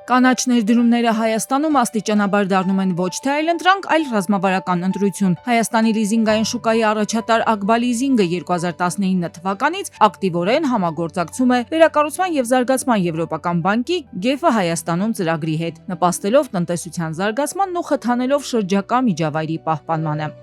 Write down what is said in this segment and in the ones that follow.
Կանաչ ներդրումները Հայաստանում աստիճանաբար դառնում են ոչ թե այլընտրանք, այլ ռազմավարական ընտրություն։ Հայաստանի լիզինգային շուկայի առաջատար Ակբա լիզինգը 2019 թվականից ակտիվորեն համագործակցում է Վերակառուցման և զարգացման եվրոպական բանկի GEF Հայաստանում ծրագրի հետ, նպաստելով տնտեսության զարգացմանն ու խթանելով շրջակա միջավայրի պահպանմանը։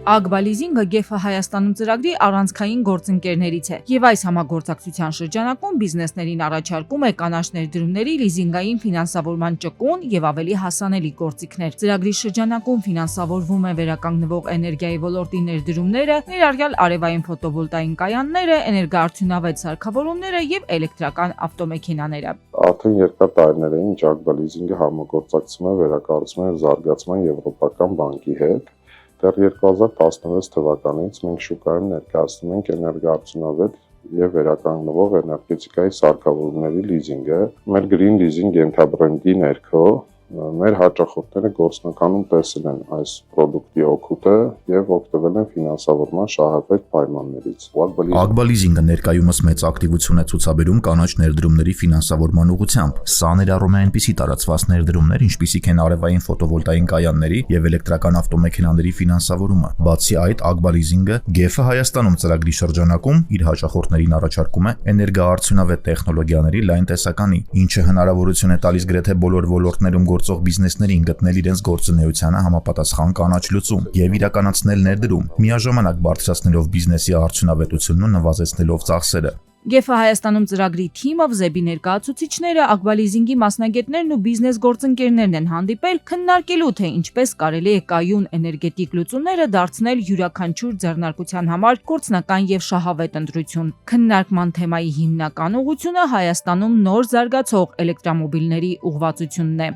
Ակբա լիզինգը GEF Հայաստանում ծրագրի առանցքային գործընկերներից է, եւ այս համագործակցության շրջանակում բիզնեսներին առաջարկում է կանաչ ներդրումների լիզինգային ֆինանսավորման ճկուն եւ ավելի հասանելի գործիքներ։ Ծրագրի շրջանակում ֆինանսավորվում է վերականգնվող էներգիայի ոլորտի ներդրումները, ներառյալ արևային ֆոտովոլտային կայանները, էներգոարդյունավետ սարքավորումները եւ էլեկտրական ավտոմեքենաները։ Արդեն երկար տարիներ է ինչ Ակբա լիզինգը համագործակցում է Վերակառուցման և զարգացման եվրոպական բանկի հետ։ Դեռ 2016 թվականից մենք շուկայում ներկայացնում ենք էներգոարդյունավետ եւ վերականգնվող էներգետիկայի սարքավորումների լիզինգը, մեր Green Leasing ենթաբրենդի ներքո մեր հաճախորդները գործնականում տեսել են այս պրոդուկտի օգուտը եւ օգտվել են ֆինանսավորման շահավետ պայմաններից։ Ակբա լիզինգը ներկայումս մեծ ակտիվություն է ցուցաբերում կանաչ ներդրումների ֆինանսավորման ուղղությամբ։ Սա ներառում է այնպիսի տարածված ներդրումներ, ինչպիսիք են արևային ֆոտովոլտային կայանների եւ էլեկտրական ավտոմեքենաների ֆինանսավորումը։ Բացի այդ, Ակբա լիզինգը GEF Հայաստանում ծրագրի շրջանակում իր հաճախորդներին առաջարկում է էներգոարդյունավետ տեխնոլոգիաների լայն տեսականի, ինչը հնարավորություն է տալիս գրեթե բոլոր ոլորտներում գործող բիզնեսներին գտնել իրենց գործունեությանը համապատասխան կանաչ լուծում եւ իրականացնել ներդրում, միաժամանակ բարձրացնելով բիզնեսի արդյունավետությունն ու նվազեցնելով ծախսերը։ GEF Հայաստանում ծրագրի թիմը վզեբի ներկայացուցիչները, Ակբա լիզինգի մասնագետներն ու բիզնես գործընկերներն են հանդիպել քննարկելու, թե ինչպես կարելի է կայուն էներգետիկ լուծումները դարձնել յուրաքանչյուր ձեռնարկության համար գործնական եւ շահավետ ընտրություն։ Քննարկման թեմայի հիմնական ուղղությունը Հայաստանում նոր զարգացող էլեկտրամոբիլների ուղղվածությունն է։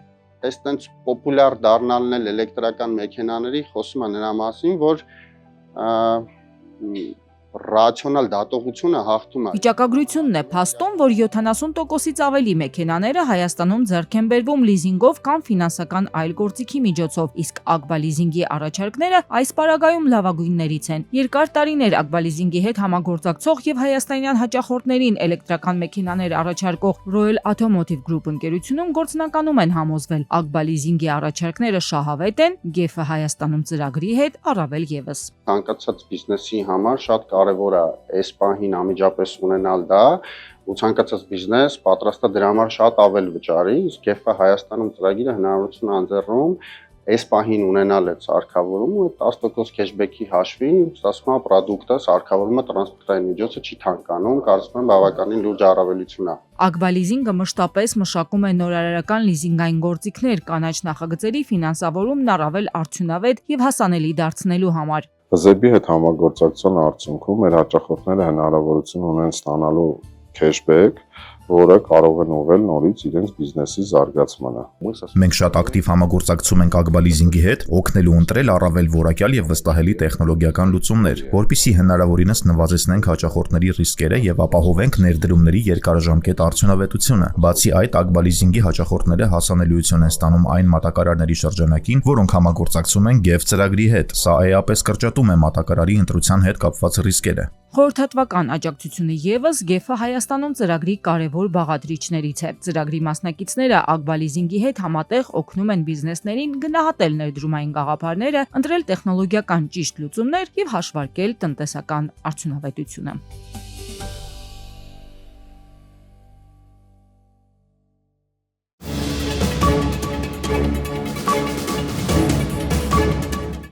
Այստենց պոպուլյար դառնալն էլ էլեկտրական մեքենաների խոսում է նրա մասին, որ ռացիոնալ դատողությունը հաղթում է։ Վիճակագրությունն է փաստում, որ 70%-ից ավելի մեքենաները Հայաստանում ձեռք են բերվում լիզինգով կամ ֆինանսական այլ գործիքի միջոցով, իսկ Ակբա լիզինգի առաջարկները այս պարագայում լավագույններից են։ Երկար տարիներ Ակբա լիզինգի հետ համագործակցող եւ հայաստանյան հաճախորդներին էլեկտրական մեքենաներ առաջարկող Royal Automotive Group ընկերությունում գործնականում են համոզվել, Ակբա լիզինգի առաջարկները շահավետ են, GEF Հայաստանում ծրագրի հետ առավել եւս։ Ցանկացած բիզնեսի համար շատ կարևոր է այս պահին անմիջապես ունենալ դա, ու ցանկացած բիզնես պատրաստ է դրա համար շատ ավել վճարի, իսկ GEF Հայաստանում ծրագիրը հնարավորություն է ընձեռում այս պահին ունենալ այդ սարքավորումը ու 10% քեշբեքի հաշվին, ասում եմ, պրոդուկտը սարքավորումը տրանսպորտային միջոցը չի թանկանում, կարծում եմ բավականին լուրջ առավելություն է։ Ակբա լիզինգը մշտապես մշակում է նորարարական լիզինգային գործիքներ կանաչ նախագծերի ֆինանսավորումն առավել արդյունավետ եւ հասանելի դարձնելու համար։ Վզեբի հետ համագործակցության արդյունքում մեր հաճախորդները հնարավորություն ունեն ստանալու քեշբեք, որը կարող են ուղղել նորից իրենց բիզնեսի զարգացմանը։ Մենք շատ ակտիվ համագործակցում ենք Ակբա լիզինգի հետ, օգնելու ընտրել առավել որակյալ եւ վստահելի տեխնոլոգիական լուծումներ, որպեսզի հնարավորինս նվազեցնենք հաճախորդների ռիսկերը եւ ապահովենք ներդրումների երկարաժամկետ արդյունավետությունը։ Բացի այդ, Ակբա լիզինգի հաճախորդները հասանելիություն են ստանում այն մատակարարների շրջանակին, որոնք համագործակցում են GEF ծրագրի հետ։ Սա էապես կրճատում է մատակարարի ընտրության հետ կապված ռիսկերը։ Խորհրդատվական աջակցությունը եւս GEF Հայաստանում ծրագրի կարևոր բաղադրիչներից է։ Ծրագրի մասնակիցները Ակբա լիզինգի հետ համատեղ օգնում են բիզնեսներին գնահատել ներդրումային գաղափարները, ընտրել տեխնոլոգիական ճիշտ լուծումներ եւ հաշվարկել տնտեսական արդյունավետությունը։